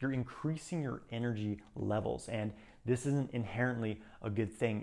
You're increasing your energy levels, and this isn't inherently a good thing.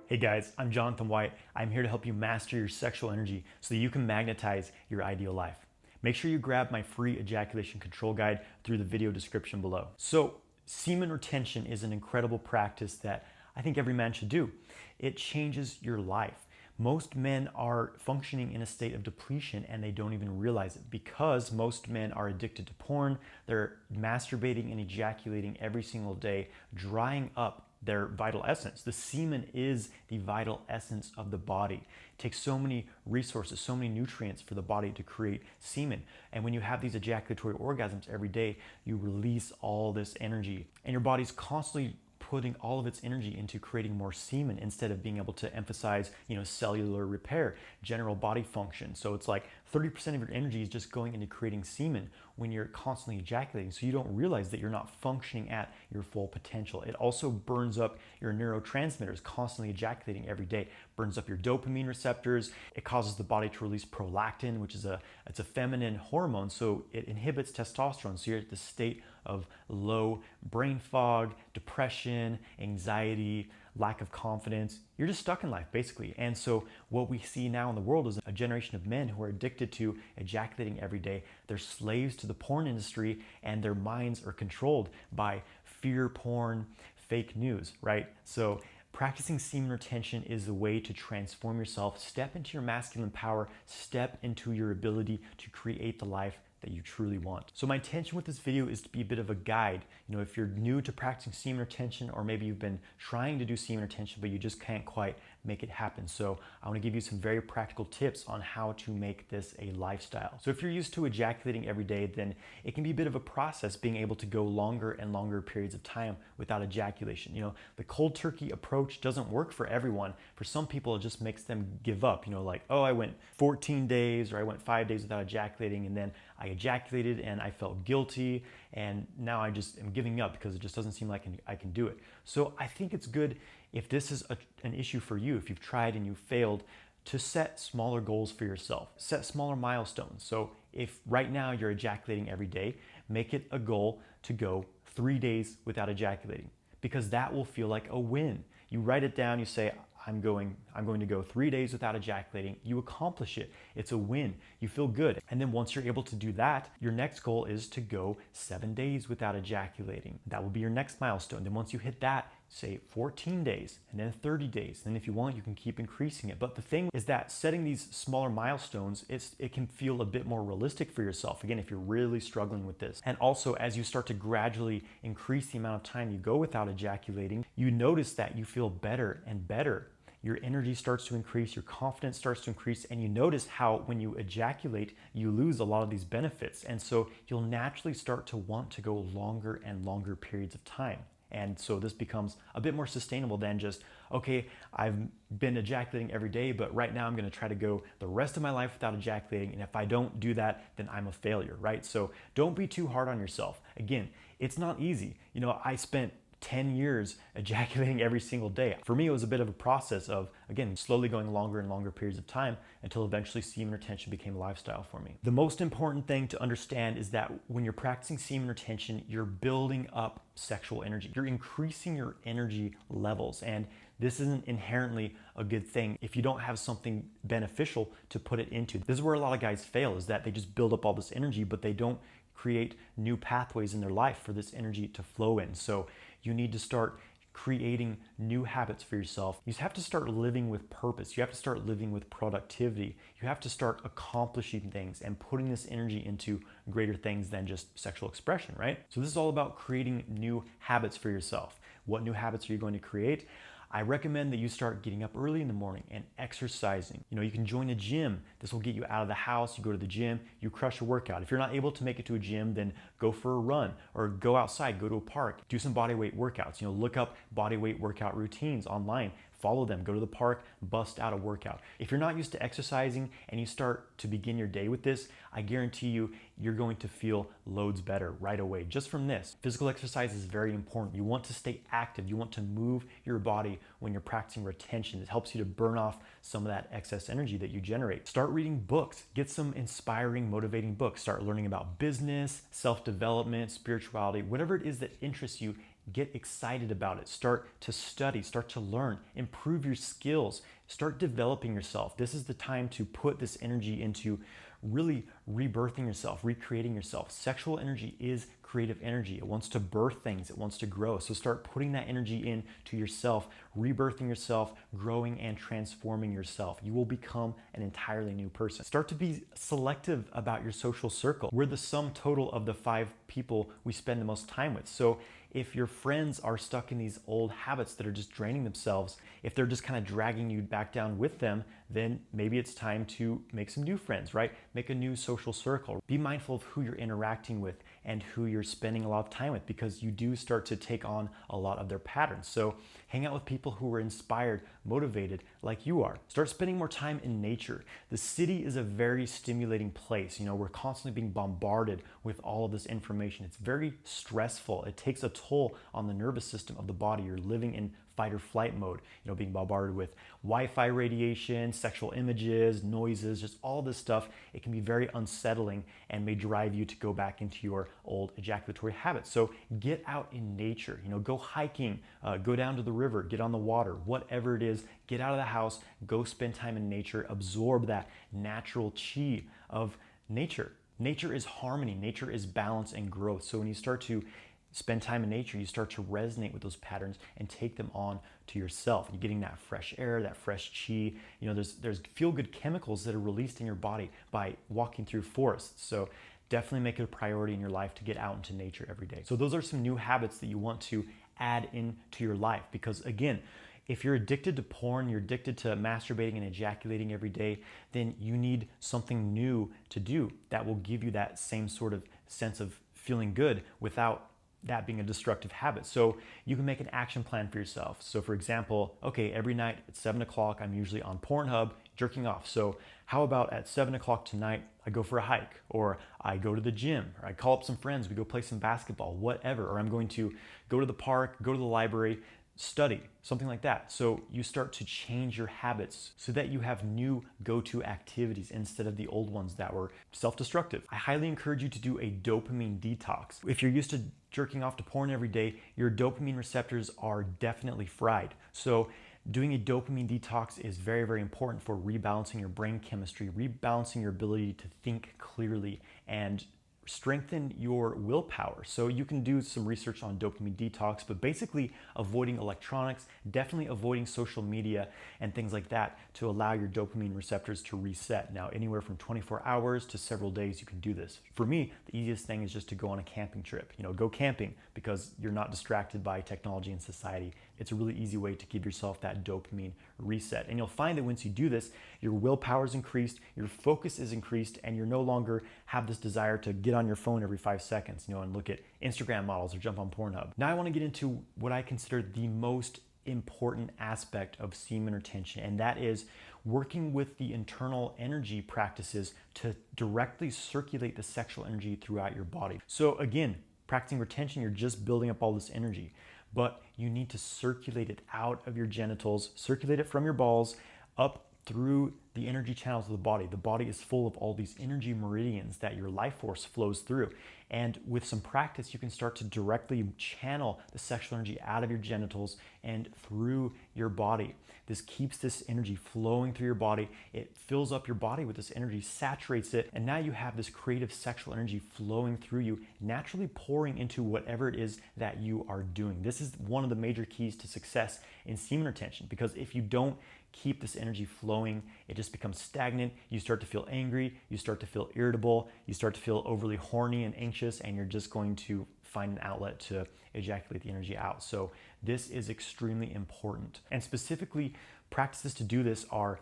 Hey guys, I'm Jonathan White. I'm here to help you master your sexual energy so that you can magnetize your ideal life. Make sure you grab my free ejaculation control guide through the video description below. So, semen retention is an incredible practice that I think every man should do. It changes your life. Most men are functioning in a state of depletion and they don't even realize it because most men are addicted to porn. They're masturbating and ejaculating every single day, drying up their vital essence. The semen is the vital essence of the body. It takes so many resources, so many nutrients for the body to create semen. And when you have these ejaculatory orgasms every day, you release all this energy and your body's constantly putting all of its energy into creating more semen instead of being able to emphasize, cellular repair, general body function. So it's like 30% of your energy is just going into creating semen when you're constantly ejaculating. So you don't realize that you're not functioning at your full potential. It also burns up your neurotransmitters, constantly ejaculating every day, burns up your dopamine receptors. It causes the body to release prolactin, which is it's a feminine hormone. So it inhibits testosterone. So you're at the state of low brain fog, depression, anxiety, lack of confidence. You're just stuck in life, basically. And so what we see now in the world is a generation of men who are addicted to ejaculating every day. They're slaves to the porn industry and their minds are controlled by fear porn, fake news, right? So practicing semen retention is a way to transform yourself, step into your masculine power, step into your ability to create the life that you truly want. So my intention with this video is to be a bit of a guide. If you're new to practicing semen retention, or maybe you've been trying to do semen retention, but you just can't quite make it happen. So I want to give you some very practical tips on how to make this a lifestyle. So if you're used to ejaculating every day, then it can be a bit of a process being able to go longer and longer periods of time without ejaculation. The cold turkey approach doesn't work for everyone. For some people, it just makes them give up. Like, oh, I went 14 days or I went 5 days without ejaculating and then I ejaculated and I felt guilty and now I just am giving up because it just doesn't seem like I can do it. So I think it's good, if this is an issue for you, if you've tried and you've failed, to set smaller goals for yourself. Set smaller milestones. So if right now you're ejaculating every day, make it a goal to go 3 days without ejaculating, because that will feel like a win. You write it down, you say, I'm going to go 3 days without ejaculating. You accomplish it. It's a win. You feel good. And then once you're able to do that, your next goal is to go 7 days without ejaculating. That will be your next milestone. Then once you hit that, say 14 days and then 30 days. And if you want, you can keep increasing it. But the thing is that setting these smaller milestones, it can feel a bit more realistic for yourself. Again, if you're really struggling with this. And also, as you start to gradually increase the amount of time you go without ejaculating, you notice that you feel better and better. Your energy starts to increase, your confidence starts to increase, and you notice how when you ejaculate, you lose a lot of these benefits. And so you'll naturally start to want to go longer and longer periods of time. And so this becomes a bit more sustainable than just, okay, I've been ejaculating every day, but right now I'm going to try to go the rest of my life without ejaculating. And if I don't do that, then I'm a failure, right? So don't be too hard on yourself. Again, it's not easy. I spent 10 years ejaculating every single day. For me, it was a bit of a process of, again, slowly going longer and longer periods of time until eventually semen retention became a lifestyle for me. The most important thing to understand is that when you're practicing semen retention, you're building up sexual energy. You're increasing your energy levels, and this isn't inherently a good thing if you don't have something beneficial to put it into. This is where a lot of guys fail, is that they just build up all this energy, but they don't create new pathways in their life for this energy to flow in. So you need to start creating new habits for yourself. You have to start living with purpose. You have to start living with productivity. You have to start accomplishing things and putting this energy into greater things than just sexual expression, right? So this is all about creating new habits for yourself. What new habits are you going to create? I recommend that you start getting up early in the morning and exercising. You can join a gym. This will get you out of the house. You go to the gym, you crush a workout. If you're not able to make it to a gym, then go for a run or go outside, go to a park, do some body weight workouts. Look up body weight workout routines online. follow them, go to the park, bust out a workout. If you're not used to exercising and you start to begin your day with this, I guarantee you, you're going to feel loads better right away just from this. Physical exercise is very important. You want to stay active. You want to move your body when you're practicing retention. It helps you to burn off some of that excess energy that you generate. Start reading books. Get some inspiring, motivating books. Start learning about business, self-development, spirituality, whatever it is that interests you. Get excited about it. Start to study, start to learn, improve your skills, start developing yourself. This is the time to put this energy into really rebirthing yourself, recreating yourself. Sexual energy is creative energy. It wants to birth things, it wants to grow. So start putting that energy into yourself, rebirthing yourself, growing and transforming yourself. You will become an entirely new person. Start to be selective about your social circle. We're the sum total of the 5 people we spend the most time with. So if your friends are stuck in these old habits that are just draining themselves, if they're just kind of dragging you back down with them, then maybe it's time to make some new friends, right? Make a new social circle. Be mindful of who you're interacting with and who you're spending a lot of time with, because you do start to take on a lot of their patterns. So hang out with people who are inspired, motivated like you are. Start spending more time in nature. The city is a very stimulating place. You know, we're constantly being bombarded with all of this information. It's very stressful. It takes a toll on the nervous system of the body. You're living in fight or flight mode, you know, being bombarded with Wi-Fi radiation, sexual images, noises, just all this stuff. It can be very unsettling and may drive you to go back into your old ejaculatory habits. So get out in nature, you know, go hiking, go down to the river, get on the water, whatever it is, get out of the house, go spend time in nature, absorb that natural chi of nature. Nature is harmony, nature is balance and growth. So when you start to spend time in nature, you start to resonate with those patterns and take them on to yourself. You're getting that fresh air, that fresh chi. You know, there's feel-good chemicals that are released in your body by walking through forests. So definitely make it a priority in your life to get out into nature every day. So those are some new habits that you want to add into your life, because again, if you're addicted to porn, you're addicted to masturbating and ejaculating every day, then you need something new to do that will give you that same sort of sense of feeling good without that being a destructive habit. So you can make an action plan for yourself. So for example, okay, every night at 7 o'clock, I'm usually on Pornhub jerking off. So how about at 7 o'clock tonight, I go for a hike, or I go to the gym, or I call up some friends, we go play some basketball, whatever, or I'm going to go to the park, go to the library, study, something like that. So you start to change your habits so that you have new go-to activities instead of the old ones that were self-destructive. I highly encourage you to do a dopamine detox. If you're used to jerking off to porn every day, your dopamine receptors are definitely fried. So doing a dopamine detox is very, very important for rebalancing your brain chemistry, rebalancing your ability to think clearly, and strengthen your willpower. So you can do some research on dopamine detox, but basically avoiding electronics, definitely avoiding social media and things like that to allow your dopamine receptors to reset. Now, anywhere from 24 hours to several days, you can do this. For me, the easiest thing is just to go on a camping trip. You know, go camping because you're not distracted by technology and society. It's a really easy way to give yourself that dopamine reset. And you'll find that once you do this, your willpower is increased, your focus is increased, and you're no longer have this desire to get on your phone every 5 seconds, you know, and look at Instagram models or jump on Pornhub. Now I want to get into what I consider the most important aspect of semen retention, and that is working with the internal energy practices to directly circulate the sexual energy throughout your body. So again, practicing retention, you're just building up all this energy, but you need to circulate it out of your genitals, circulate it from your balls up through the energy channels of the body. The body is full of all these energy meridians that your life force flows through. And with some practice, you can start to directly channel the sexual energy out of your genitals and through your body. This keeps this energy flowing through your body. It fills up your body with this energy, saturates it, and now you have this creative sexual energy flowing through you, naturally pouring into whatever it is that you are doing. This is one of the major keys to success in semen retention, because if you don't keep this energy flowing, it just becomes stagnant. You start to feel angry, you start to feel irritable, you start to feel overly horny and anxious, and you're just going to find an outlet to ejaculate the energy out. So this is extremely important. And specifically, practices to do this are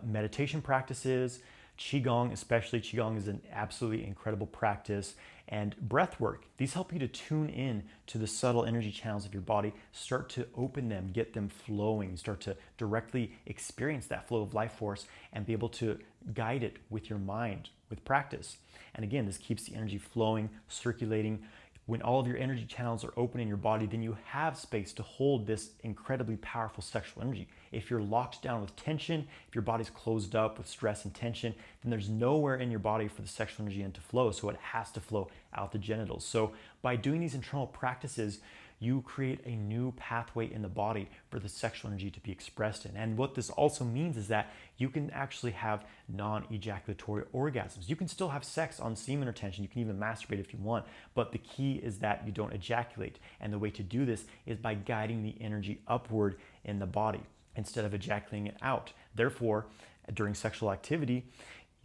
meditation practices, Qigong, especially Qigong, is an absolutely incredible practice. And breath work, these help you to tune in to the subtle energy channels of your body, start to open them, get them flowing, start to directly experience that flow of life force and be able to guide it with your mind, with practice. And again, this keeps the energy flowing, circulating. When all of your energy channels are open in your body, then you have space to hold this incredibly powerful sexual energy. If you're locked down with tension, if your body's closed up with stress and tension, then there's nowhere in your body for the sexual energy to flow, so it has to flow out the genitals. So by doing these internal practices, you create a new pathway in the body for the sexual energy to be expressed in. And what this also means is that you can actually have non-ejaculatory orgasms. You can still have sex on semen or tension. You can even masturbate if you want, but the key is that you don't ejaculate. And the way to do this is by guiding the energy upward in the body instead of ejaculating it out. Therefore, during sexual activity,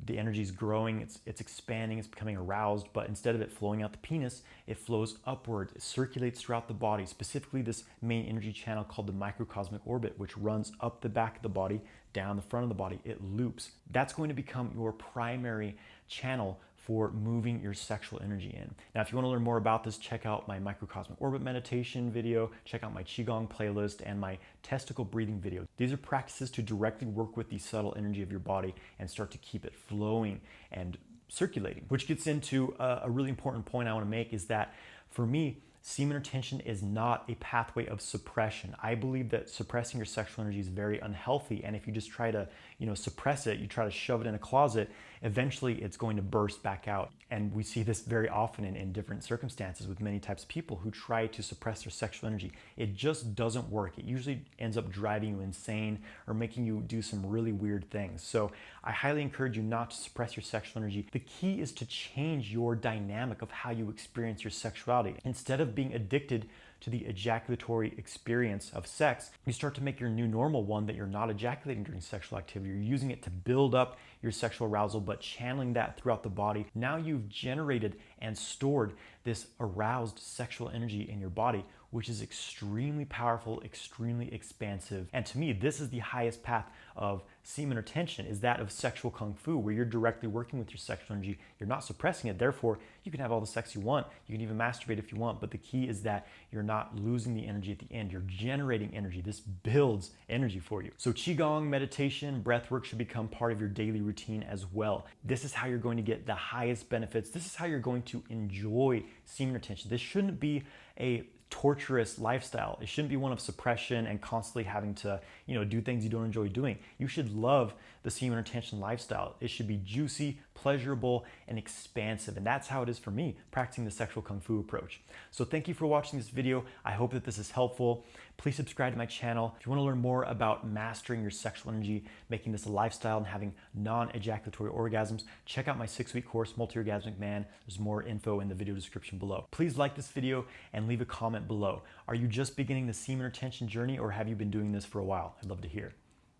the energy is growing, it's expanding, it's becoming aroused, but instead of it flowing out the penis, it flows upward, it circulates throughout the body, specifically this main energy channel called the Microcosmic Orbit, which runs up the back of the body, down the front of the body, it loops. That's going to become your primary channel for moving your sexual energy in. Now, if you want to learn more about this, check out my Microcosmic Orbit meditation video, check out my Qigong playlist, and my testicle breathing video. These are practices to directly work with the subtle energy of your body and start to keep it flowing and circulating. Which gets into a really important point I want to make, is that for me, semen retention is not a pathway of suppression. I believe that suppressing your sexual energy is very unhealthy, and if you just try to, suppress it, you try to shove it in a closet, eventually it's going to burst back out. And we see this very often in different circumstances with many types of people who try to suppress their sexual energy. It just doesn't work. It usually ends up driving you insane or making you do some really weird things. So I highly encourage you not to suppress your sexual energy. The key is to change your dynamic of how you experience your sexuality. Instead of being addicted to the ejaculatory experience of sex, you start to make your new normal one that you're not ejaculating during sexual activity. You're using it to build up your sexual arousal, but channeling that throughout the body. Now you've generated and stored this aroused sexual energy in your body, which is extremely powerful, extremely expansive. And to me, this is the highest path of semen retention, is that of sexual kung fu, where you're directly working with your sexual energy. You're not suppressing it. Therefore, you can have all the sex you want. You can even masturbate if you want. But the key is that you're not losing the energy at the end. You're generating energy. This builds energy for you. So Qigong, meditation, breath work should become part of your daily routine as well. This is how you're going to get the highest benefits. This is how you're going to enjoy semen retention. This shouldn't be a torturous lifestyle. It shouldn't be one of suppression and constantly having to, do things you don't enjoy doing. You should love the semen retention lifestyle. It should be juicy, pleasurable, and expansive. And that's how it is for me, practicing the sexual kung fu approach. So thank you for watching this video. I hope that this is helpful. Please subscribe to my channel. If you want to learn more about mastering your sexual energy, making this a lifestyle, and having non-ejaculatory orgasms, check out my 6-week course, Multi-Orgasmic Man. There's more info in the video description below. Please like this video and leave a comment below. Are you just beginning the semen retention journey, or have you been doing this for a while? I'd love to hear.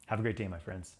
Have a great day, my friends.